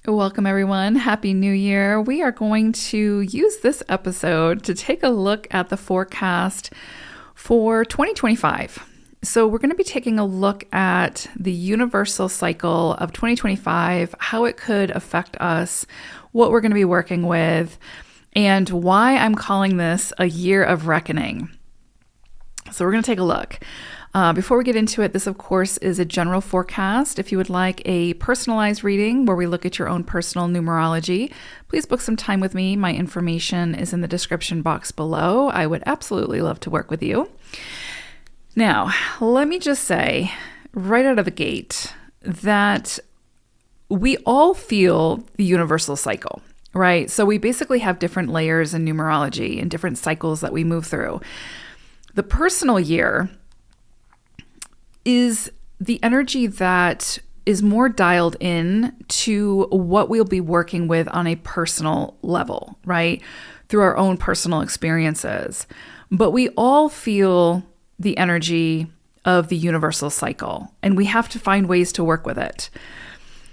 Welcome, everyone. Happy New Year. We are going to use this episode to take a look at the forecast for 2025. So, we're going to be taking a look at the universal cycle of 2025, how it could affect us, what we're going to be working with, and why I'm calling this a year of reckoning. So, we're going to take a look. Before we get into it, this, of course, is a general forecast. If you would like a personalized reading where we look at your own personal numerology, please book some time with me. My information is in the description box below. I would absolutely love to work with you. Now, let me just say right out of the gate that we all feel the universal cycle, right? So we basically have different layers in numerology and different cycles that we move through. The personal year is the energy that is more dialed in to what we'll be working with on a personal level, right? Through our own personal experiences. But we all feel the energy of the universal cycle, and we have to find ways to work with it.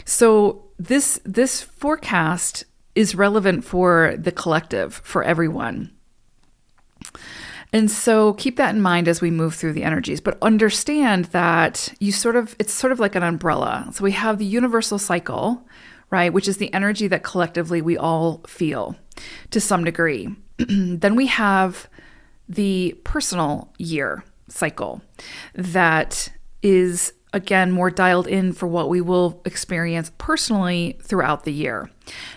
So this forecast is relevant for the collective, for everyone. And so keep that in mind as we move through the energies, but understand that it's sort of like an umbrella. So we have the universal cycle, right, which is the energy that collectively we all feel to some degree. Then we have the personal year cycle that is, again, more dialed in for what we will experience personally throughout the year.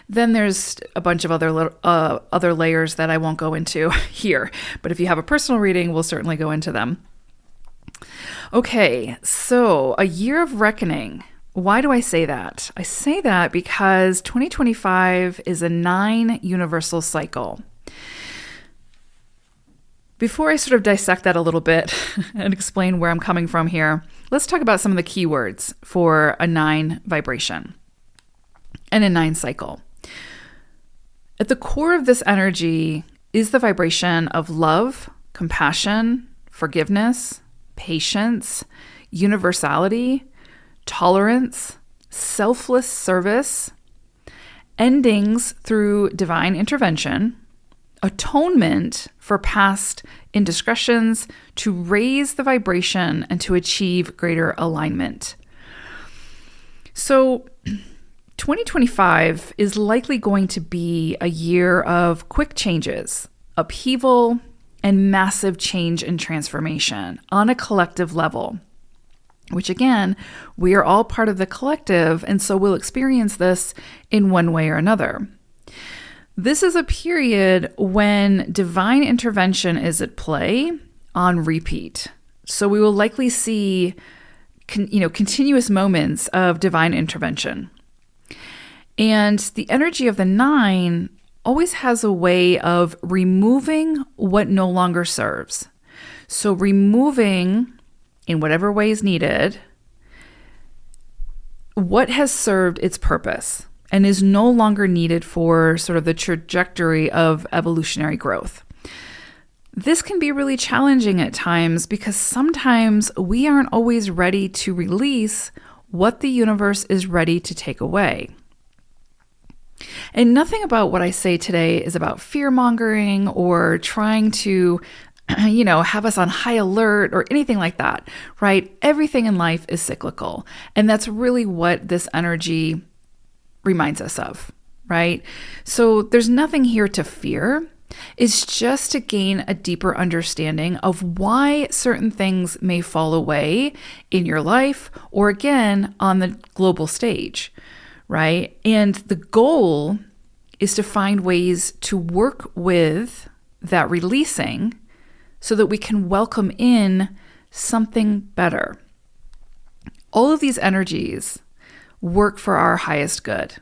Then there's a bunch of other layers that I won't go into here. But if you have a personal reading, we'll certainly go into them. Okay, so a year of reckoning. Why do I say that? I say that because 2025 is a 9 universal cycle. Before I sort of dissect that a little bit and explain where I'm coming from here, let's talk about some of the keywords for a 9 vibration and a 9 cycle. At the core of this energy is the vibration of love, compassion, forgiveness, patience, universality, tolerance, selfless service, endings through divine intervention, atonement for past indiscretions, to raise the vibration and to achieve greater alignment. So 2025 is likely going to be a year of quick changes, upheaval, and massive change and transformation on a collective level, which again, we are all part of the collective, and so we'll experience this in one way or another. This is a period when divine intervention is at play on repeat. So we will likely see continuous moments of divine intervention. And the energy of the 9 always has a way of removing what no longer serves. So removing, in whatever way is needed, what has served its purpose and is no longer needed for sort of the trajectory of evolutionary growth. This can be really challenging at times because sometimes we aren't always ready to release what the universe is ready to take away. And nothing about what I say today is about fear-mongering or trying to, have us on high alert or anything like that, right? Everything in life is cyclical. And that's really what this energy reminds us of, right? So there's nothing here to fear. It's just to gain a deeper understanding of why certain things may fall away in your life or again on the global stage, right? And the goal is to find ways to work with that releasing so that we can welcome in something better. All of these energies work for our highest good.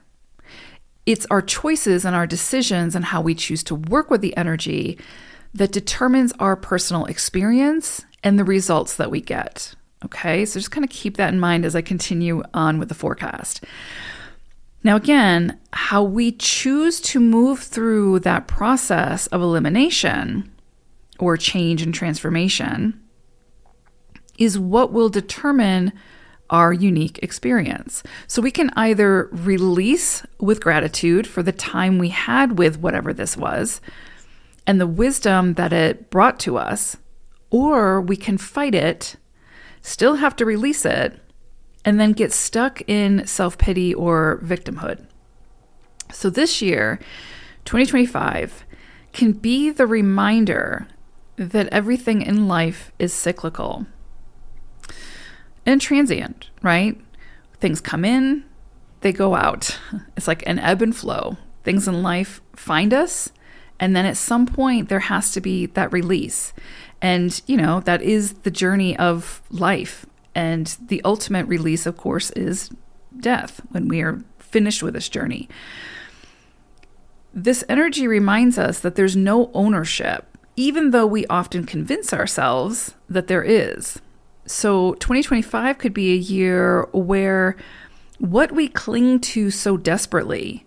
It's our choices and our decisions and how we choose to work with the energy that determines our personal experience and the results that we get. Okay, so just kind of keep that in mind as I continue on with the forecast. Now, again, how we choose to move through that process of elimination or change and transformation is what will determine our unique experience. So we can either release with gratitude for the time we had with whatever this was and the wisdom that it brought to us, or we can fight it, still have to release it, and then get stuck in self-pity or victimhood. So this year, 2025, can be the reminder that everything in life is cyclical and transient, right? Things come in, they go out. It's like an ebb and flow. Things in life find us, and then at some point there has to be that release. And, that is the journey of life. And the ultimate release, of course, is death, when we are finished with this journey. This energy reminds us that there's no ownership, even though we often convince ourselves that there is. So 2025 could be a year where what we cling to so desperately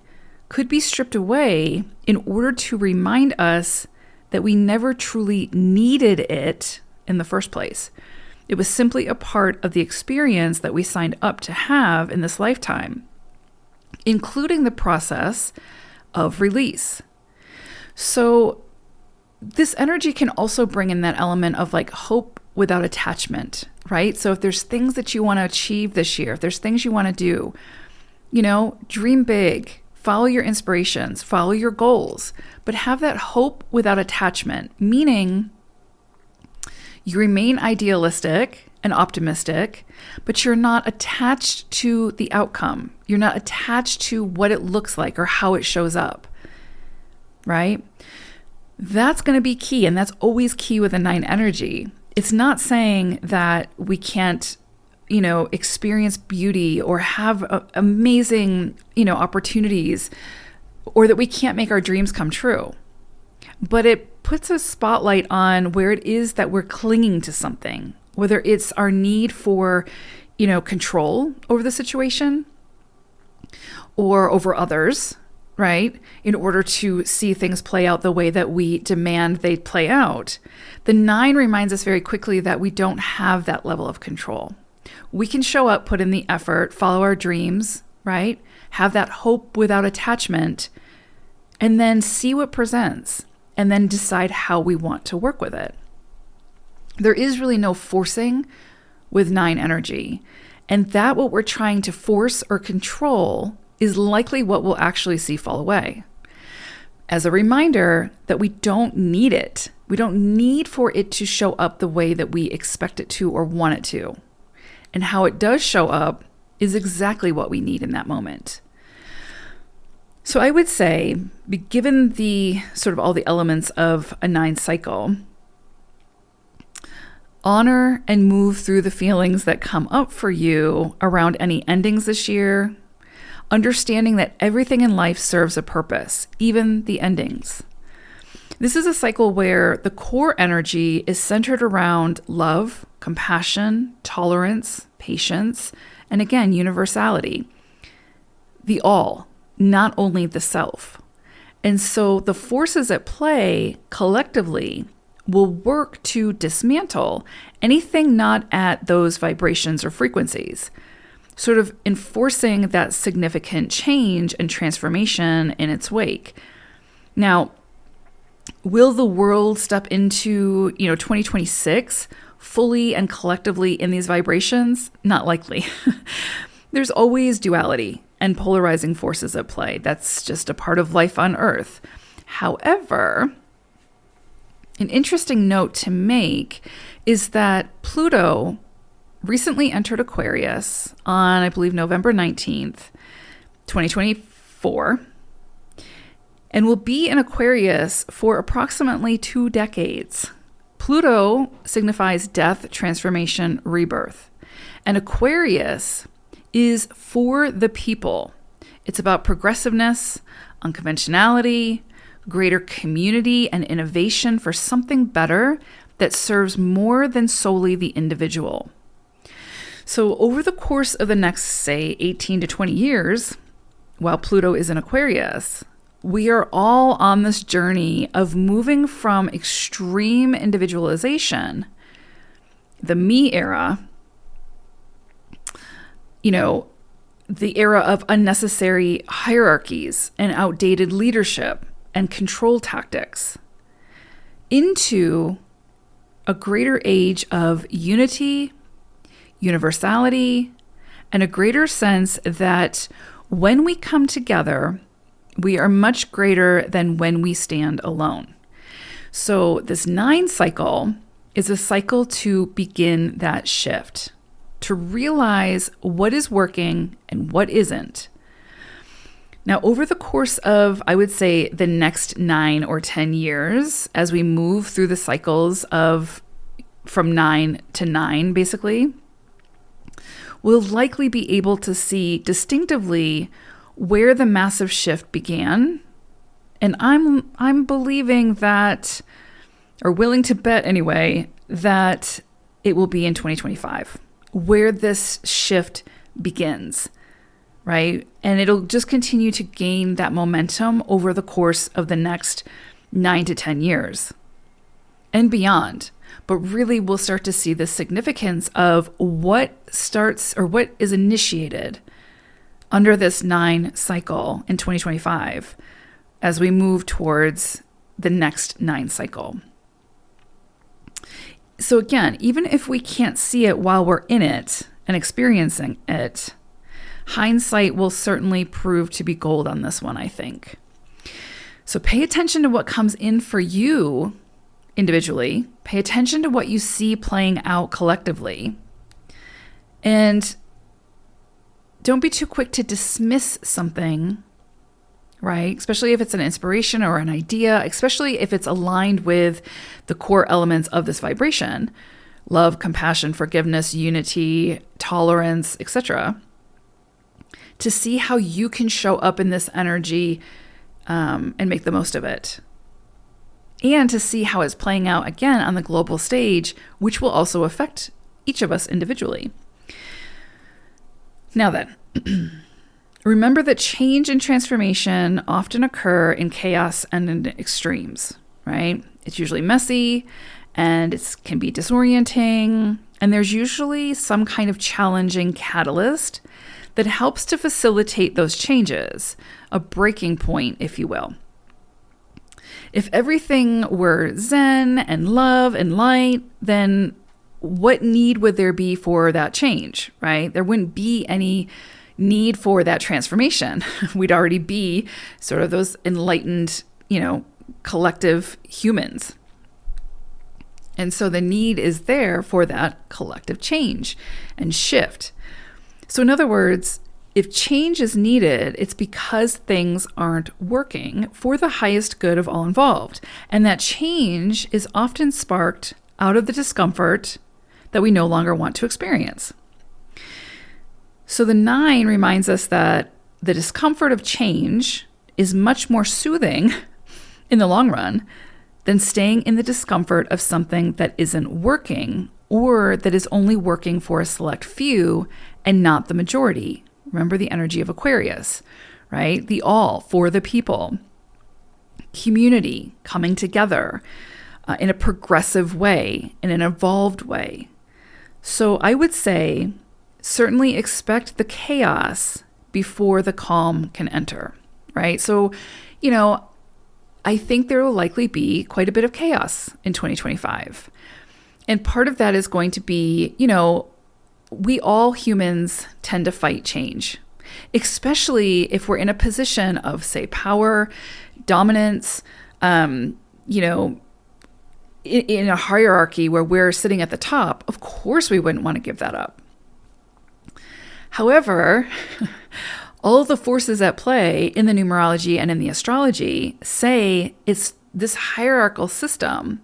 could be stripped away in order to remind us that we never truly needed it in the first place. It was simply a part of the experience that we signed up to have in this lifetime, including the process of release. So this energy can also bring in that element of like hope without attachment, right? So if there's things that you want to achieve this year, if there's things you want to do, dream big, follow your inspirations, follow your goals, but have that hope without attachment, meaning you remain idealistic and optimistic, but you're not attached to the outcome. You're not attached to what it looks like or how it shows up, right? That's going to be key, and that's always key with a 9 energy. It's not saying that we can't, experience beauty or have amazing, opportunities, or that we can't make our dreams come true. But it puts a spotlight on where it is that we're clinging to something, whether it's our need for, control over the situation or over others, right? In order to see things play out the way that we demand they play out. The 9 reminds us very quickly that we don't have that level of control. We can show up, put in the effort, follow our dreams, right? Have that hope without attachment, and then see what presents, and then decide how we want to work with it. There is really no forcing with 9 energy, and that what we're trying to force or control is likely what we'll actually see fall away. As a reminder that we don't need it. We don't need for it to show up the way that we expect it to or want it to. And how it does show up is exactly what we need in that moment. So I would say, given the sort of all the elements of a 9 cycle, honor and move through the feelings that come up for you around any endings this year, understanding that everything in life serves a purpose, even the endings. This is a cycle where the core energy is centered around love, compassion, tolerance, patience, and again, universality. The all, not only the self. And so the forces at play collectively will work to dismantle anything not at those vibrations or frequencies, sort of enforcing that significant change and transformation in its wake. Now, will the world step into, 2026 fully and collectively in these vibrations? Not likely. There's always duality and polarizing forces at play. That's just a part of life on Earth. However, an interesting note to make is that Pluto recently entered Aquarius on, I believe, November 19th, 2024, and will be in Aquarius for approximately 2 decades. Pluto signifies death, transformation, rebirth. And Aquarius is for the people. It's about progressiveness, unconventionality, greater community and innovation for something better that serves more than solely the individual. So over the course of the next, say, 18 to 20 years, while Pluto is in Aquarius, we are all on this journey of moving from extreme individualization, the me era, the era of unnecessary hierarchies and outdated leadership and control tactics, into a greater age of unity, universality, and a greater sense that when we come together, we are much greater than when we stand alone. So this 9 cycle is a cycle to begin that shift, to realize what is working and what isn't. Now, over the course of, I would say, the next 9 or 10 years, as we move through the cycles of from 9 to 9, basically, we'll likely be able to see distinctively where the massive shift began. And I'm believing that, or willing to bet anyway, that it will be in 2025, where this shift begins, right? And it'll just continue to gain that momentum over the course of the next 9 to 10 years and beyond. But really, we'll start to see the significance of what starts or what is initiated under this 9 cycle in 2025 as we move towards the next 9 cycle. So again, even if we can't see it while we're in it and experiencing it, hindsight will certainly prove to be gold on this one, I think. So pay attention to what comes in for you individually. Pay attention to what you see playing out collectively. And don't be too quick to dismiss something, right? Especially if it's an inspiration or an idea, especially if it's aligned with the core elements of this vibration: love, compassion, forgiveness, unity, tolerance, etc. To see how you can show up in this energy and make the most of it. And to see how it's playing out again on the global stage, which will also affect each of us individually. Now then, remember that change and transformation often occur in chaos and in extremes, right? It's usually messy and it can be disorienting. And there's usually some kind of challenging catalyst that helps to facilitate those changes, a breaking point, if you will. If everything were zen and love and light, then what need would there be for that change, right? There wouldn't be any need for that transformation. We'd already be sort of those enlightened, collective humans. And so the need is there for that collective change and shift. So in other words, if change is needed, it's because things aren't working for the highest good of all involved. And that change is often sparked out of the discomfort that we no longer want to experience. So the 9 reminds us that the discomfort of change is much more soothing in the long run than staying in the discomfort of something that isn't working, or that is only working for a select few and not the majority. Remember the energy of Aquarius, right? The all for the people. Community coming together in a progressive way, in an evolved way. So I would say certainly expect the chaos before the calm can enter, right? So, I think there will likely be quite a bit of chaos in 2025. And part of that is going to be, we all humans tend to fight change, especially if we're in a position of, say, power, dominance, in a hierarchy where we're sitting at the top. Of course, we wouldn't want to give that up. However, all of the forces at play in the numerology and in the astrology say this hierarchical system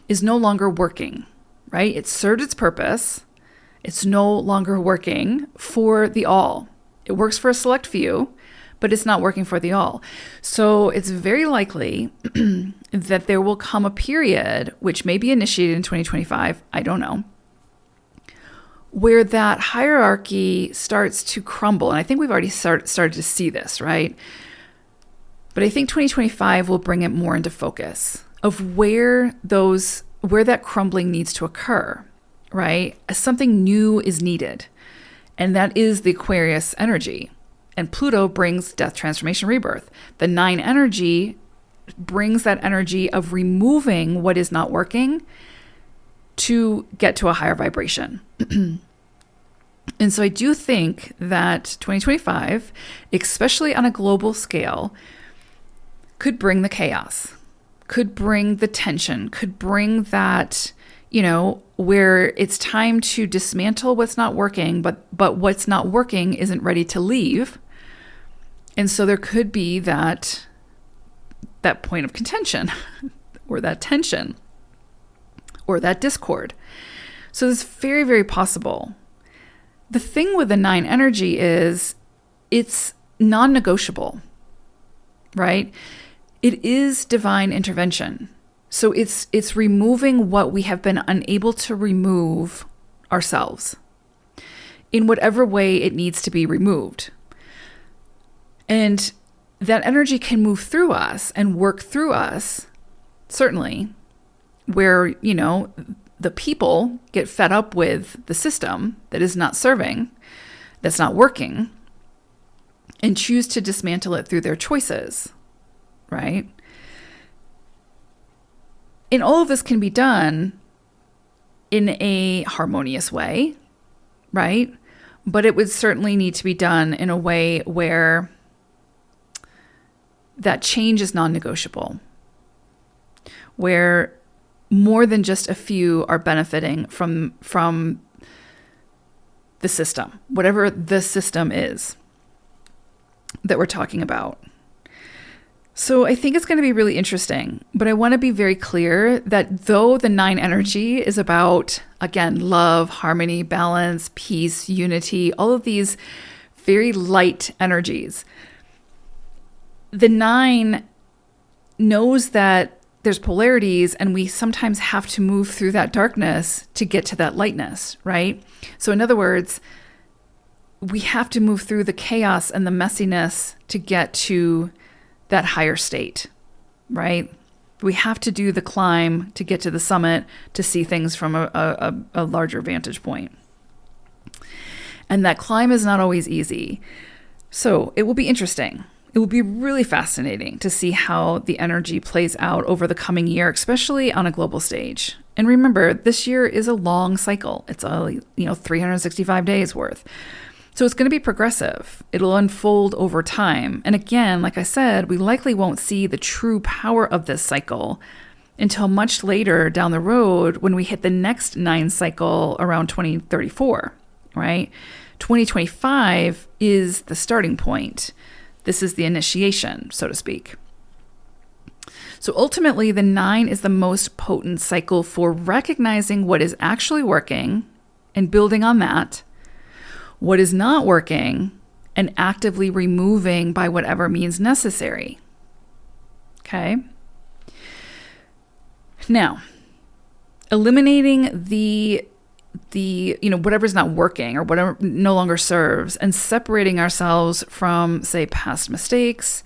is no longer working, right? It served its purpose. It's no longer working for the all. It works for a select few, but it's not working for the all. So it's very likely that there will come a period, which may be initiated in 2025, I don't know, where that hierarchy starts to crumble. And I think we've already started to see this, right? But I think 2025 will bring it more into focus of where that crumbling needs to occur, right? Something new is needed. And that is the Aquarius energy. And Pluto brings death, transformation, rebirth. The 9 energy brings that energy of removing what is not working to get to a higher vibration. And so I do think that 2025, especially on a global scale, could bring the chaos, could bring the tension, could bring that, where it's time to dismantle what's not working, but what's not working isn't ready to leave. And so there could be that point of contention or that tension or that discord. So it's very, very possible. The thing with the 9 energy is it's non-negotiable, right? It is divine intervention. So it's removing what we have been unable to remove ourselves in whatever way it needs to be removed. And that energy can move through us and work through us, certainly, where, the people get fed up with the system that is not serving, that's not working, and choose to dismantle it through their choices, right? And all of this can be done in a harmonious way, right? But it would certainly need to be done in a way where that change is non-negotiable, where more than just a few are benefiting from the system, whatever the system is that we're talking about. So I think it's going to be really interesting, but I want to be very clear that though the 9 energy is about, again, love, harmony, balance, peace, unity, all of these very light energies, the 9 knows that there's polarities and we sometimes have to move through that darkness to get to that lightness, right? So in other words, we have to move through the chaos and the messiness to get to that higher state, right? We have to do the climb to get to the summit to see things from a larger vantage point. And that climb is not always easy. So it will be interesting. It will be really fascinating to see how the energy plays out over the coming year, especially on a global stage. And remember, this year is a long cycle. It's 365 days worth. So it's going to be progressive. It'll unfold over time. And again, like I said, we likely won't see the true power of this cycle until much later down the road when we hit the next 9 cycle around 2034, right? 2025 is the starting point. This is the initiation, so to speak. So ultimately, the 9 is the most potent cycle for recognizing what is actually working and building on that, what is not working, and actively removing by whatever means necessary. Okay? Now, eliminating the whatever's not working or whatever no longer serves and separating ourselves from, say, past mistakes,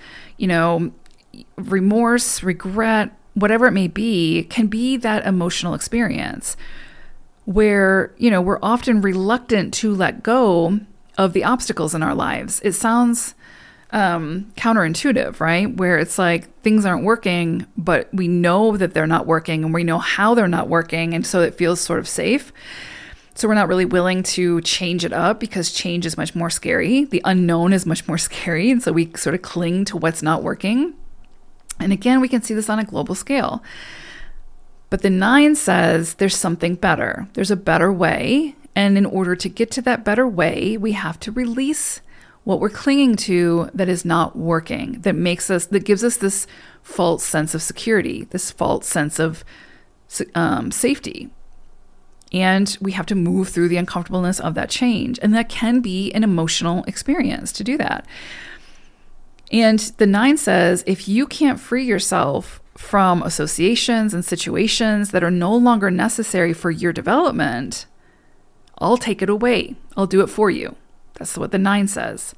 remorse, regret, whatever it may be, can be that emotional experience where, we're often reluctant to let go of the obstacles in our lives. It sounds counterintuitive, right? Where it's like things aren't working, but we know that they're not working and we know how they're not working. And so it feels sort of safe. So we're not really willing to change it up because change is much more scary. The unknown is much more scary. And so we sort of cling to what's not working. And again, we can see this on a global scale. But the 9 says there's something better. There's a better way. And in order to get to that better way, we have to release what we're clinging to that is not working, that gives us this false sense of security, this false sense of safety. And we have to move through the uncomfortableness of that change. And that can be an emotional experience to do that. And the 9 says, if you can't free yourself from associations and situations that are no longer necessary for your development, I'll take it away. I'll do it for you. That's what the 9 says,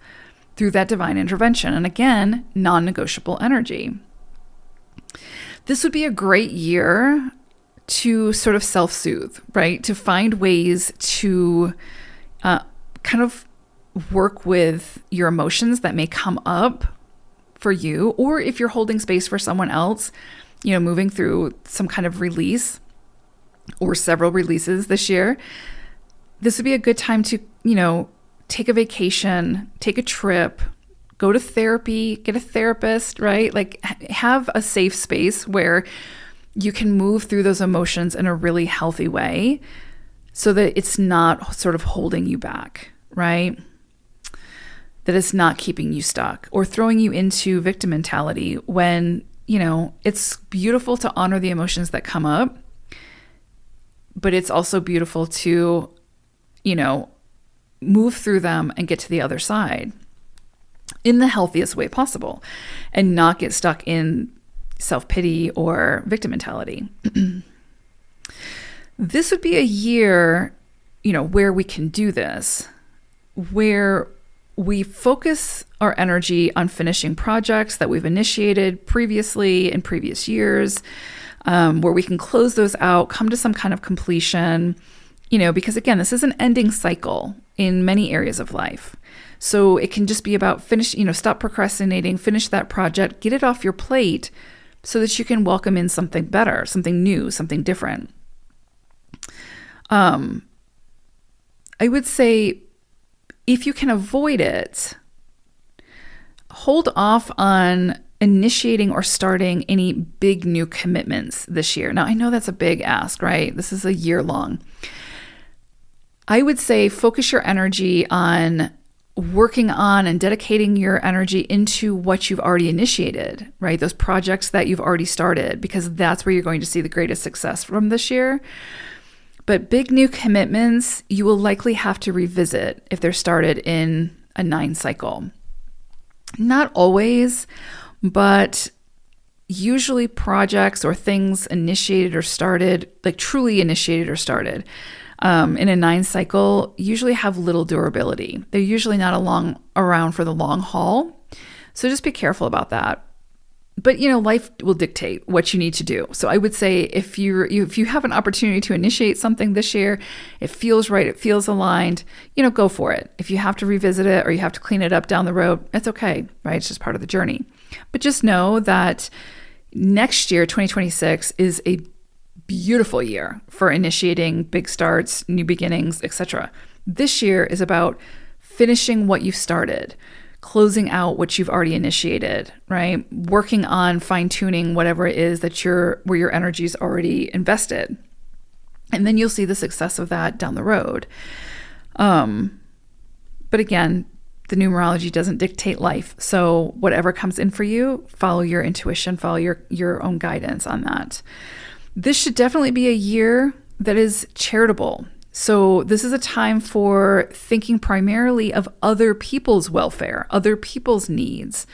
through that divine intervention. And again, non-negotiable energy. This would be a great year to sort of self-soothe, right? To find ways to kind of work with your emotions that may come up for you, or if you're holding space for someone else, moving through some kind of release or several releases this year, this would be a good time to, take a vacation, take a trip, go to therapy, get a therapist, right? Like have a safe space where you can move through those emotions in a really healthy way so that it's not sort of holding you back, right? That it's not keeping you stuck or throwing you into victim mentality when, it's beautiful to honor the emotions that come up, but it's also beautiful to, move through them and get to the other side in the healthiest way possible and not get stuck in self-pity or victim mentality. This would be a year, where we can do this, where we focus our energy on finishing projects that we've initiated previously in previous years, where we can close those out, come to some kind of completion, because again, this is an ending cycle in many areas of life. So it can just be about stop procrastinating, finish that project, get it off your plate so that you can welcome in something better, something new, something different. I would say if you can avoid it, hold off on initiating or starting any big new commitments this year. Now, I know that's a big ask, right? This is a year long. I would say focus your energy on working on and dedicating your energy into what you've already initiated, right? Those projects that you've already started, because that's where you're going to see the greatest success from this year. But big new commitments, you will likely have to revisit if they're started in a 9 cycle. Not always, but usually projects or things initiated or started, like truly initiated or started, in a 9 cycle usually have little durability. They're usually not around for the long haul. So just be careful about that. But, life will dictate what you need to do. So I would say if you have an opportunity to initiate something this year, it feels right, it feels aligned, go for it. If you have to revisit it or you have to clean it up down the road, it's okay, right? It's just part of the journey. But just know that next year, 2026, is a beautiful year for initiating big starts, new beginnings, etc. This year is about finishing what you've started, closing out what you've already initiated, right? Working on fine-tuning whatever it is where your energy is already invested. And then you'll see the success of that down the road. But again, the numerology doesn't dictate life. So whatever comes in for you, follow your intuition, follow your own guidance on that. This should definitely be a year that is charitable. So this is a time for thinking primarily of other people's welfare, other people's needs,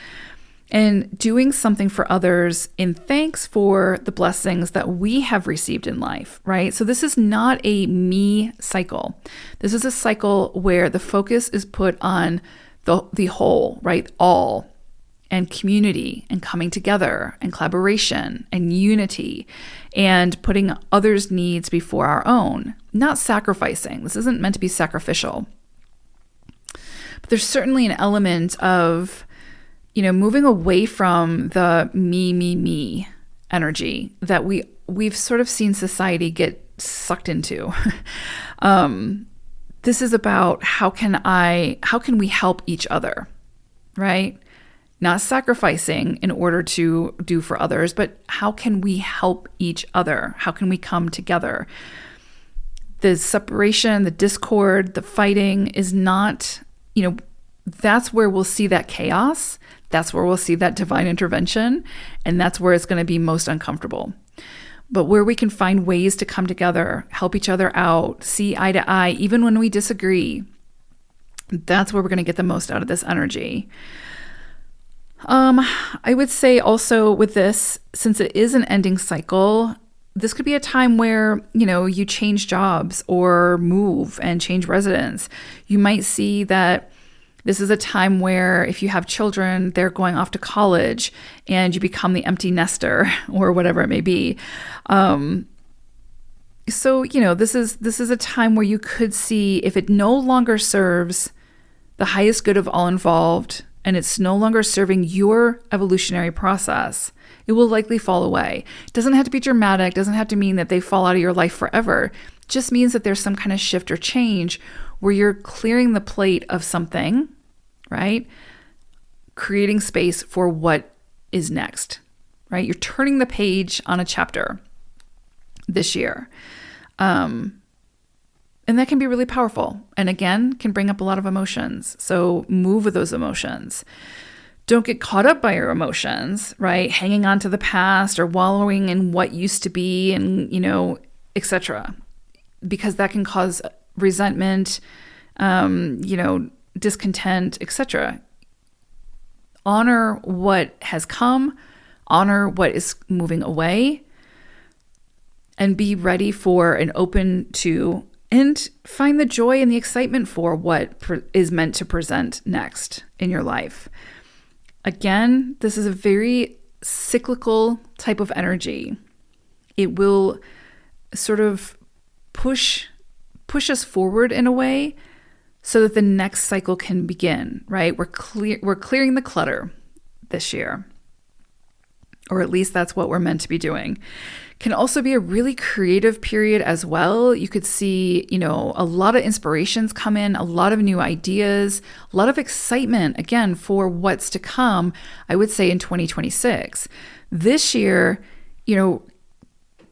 and doing something for others in thanks for the blessings that we have received in life, right? So this is not a me cycle. This is a cycle where the focus is put on the whole, right? All, and community and coming together and collaboration and unity and putting others' needs before our own, not sacrificing. This isn't meant to be sacrificial. But there's certainly an element of, moving away from the me energy that we've sort of seen society get sucked into. This is about how can we help each other, right? Not sacrificing in order to do for others, but how can we help each other? How can we come together? The separation, the discord, the fighting is not, that's where we'll see that chaos. That's where we'll see that divine intervention. And that's where it's going to be most uncomfortable. But where we can find ways to come together, help each other out, see eye to eye, even when we disagree, that's where we're going to get the most out of this energy. I would say also with this, since it is an ending cycle, this could be a time where, you change jobs or move and change residence. You might see that this is a time where if you have children, they're going off to college and you become the empty nester or whatever it may be. So, this is a time where you could see if it no longer serves the highest good of all involved and it's no longer serving your evolutionary process, it will likely fall away. It doesn't have to be dramatic, doesn't have to mean that they fall out of your life forever. It just means that there's some kind of shift or change where you're clearing the plate of something, right? Creating space for what is next, right? You're turning the page on a chapter this year. And that can be really powerful. And again, can bring up a lot of emotions. So move with those emotions. Don't get caught up by your emotions, right? Hanging on to the past or wallowing in what used to be and, etc. Because that can cause resentment, discontent, etc. Honor what has come, honor what is moving away, and be ready for and open to, and find the joy and the excitement for what is meant to present next in your life. Again, this is a very cyclical type of energy. It will sort of push us forward in a way so that the next cycle can begin, right? We're clearing the clutter this year, or at least that's what we're meant to be doing. Can also be a really creative period as well. You could see, a lot of inspirations come in, a lot of new ideas, a lot of excitement, again, for what's to come, I would say in 2026. This year,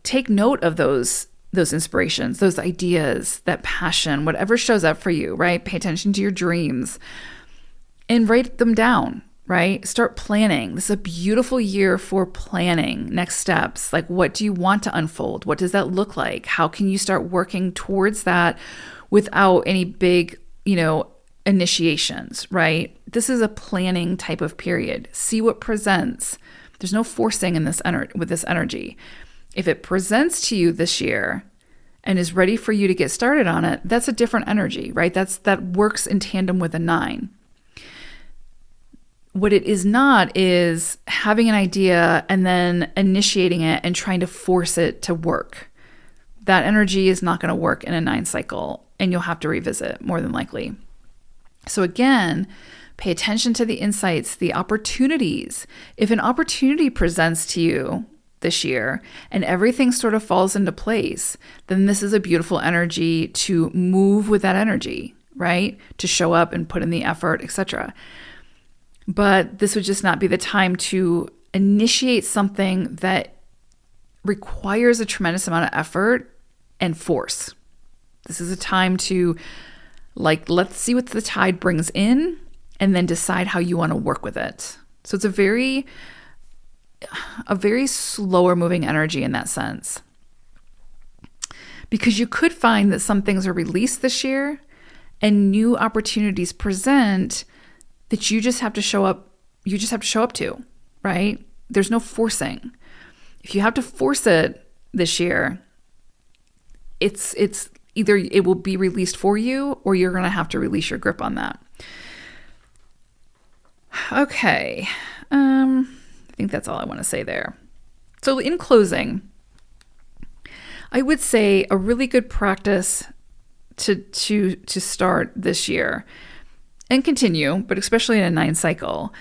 take note of those inspirations, those ideas, that passion, whatever shows up for you, right? Pay attention to your dreams and write them down. Right? Start planning. This is a beautiful year for planning next steps. Like, what do you want to unfold? What does that look like? How can you start working towards that without any big, initiations, right? This is a planning type of period. See what presents. There's no forcing in this with this energy. If it presents to you this year and is ready for you to get started on it, that's a different energy, right? That works in tandem with a 9. What it is not is having an idea and then initiating it and trying to force it to work. That energy is not going to work in a 9 cycle, and you'll have to revisit more than likely. So again, pay attention to the insights, the opportunities. If an opportunity presents to you this year and everything sort of falls into place, then this is a beautiful energy to move with that energy, right? To show up and put in the effort, etc. But this would just not be the time to initiate something that requires a tremendous amount of effort and force. This is a time to, let's see what the tide brings in and then decide how you want to work with it. So it's a very slower moving energy in that sense. Because you could find that some things are released this year and new opportunities present that you just have to show up. You just have to show up to, right? There's no forcing. If you have to force it this year, it's either it will be released for you or you're going to have to release your grip on that. Okay. I think that's all I want to say there. So in closing, I would say a really good practice to start this year and continue, but especially in a 9 cycle,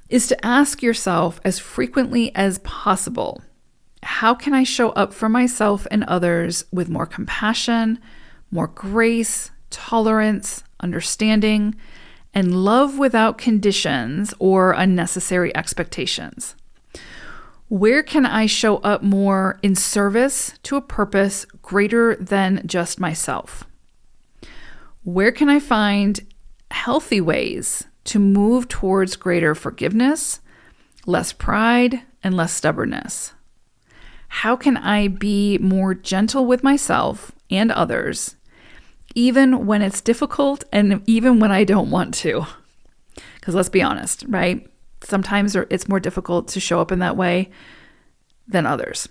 is to ask yourself as frequently as possible, how can I show up for myself and others with more compassion, more grace, tolerance, understanding, and love without conditions or unnecessary expectations? Where can I show up more in service to a purpose greater than just myself? Where can I find healthy ways to move towards greater forgiveness, less pride, and less stubbornness? How can I be more gentle with myself and others, even when it's difficult and even when I don't want to? Because let's be honest, right? Sometimes it's more difficult to show up in that way than others.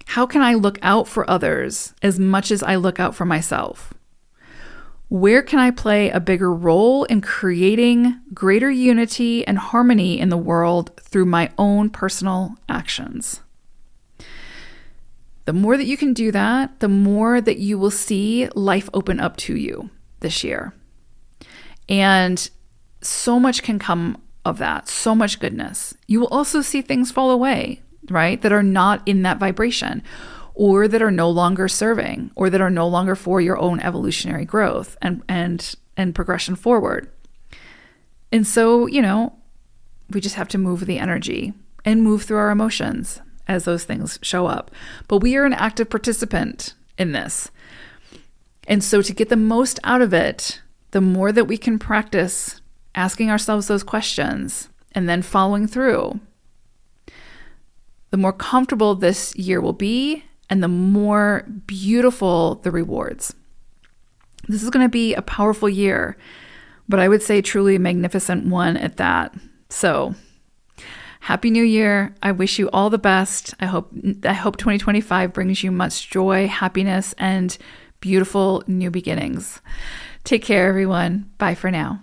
How can I look out for others as much as I look out for myself? Where can I play a bigger role in creating greater unity and harmony in the world through my own personal actions? The more that you can do that, the more that you will see life open up to you this year. And so much can come of that, so much goodness. You will also see things fall away, right, that are not in that vibration, or that are no longer serving, or that are no longer for your own evolutionary growth and progression forward. And so, we just have to move the energy and move through our emotions as those things show up. But we are an active participant in this. And so to get the most out of it, the more that we can practice asking ourselves those questions and then following through, the more comfortable this year will be and the more beautiful the rewards. This is going to be a powerful year, but I would say truly a magnificent one at that. So Happy New Year. I wish you all the best. I hope 2025 brings you much joy, happiness, and beautiful new beginnings. Take care, everyone. Bye for now.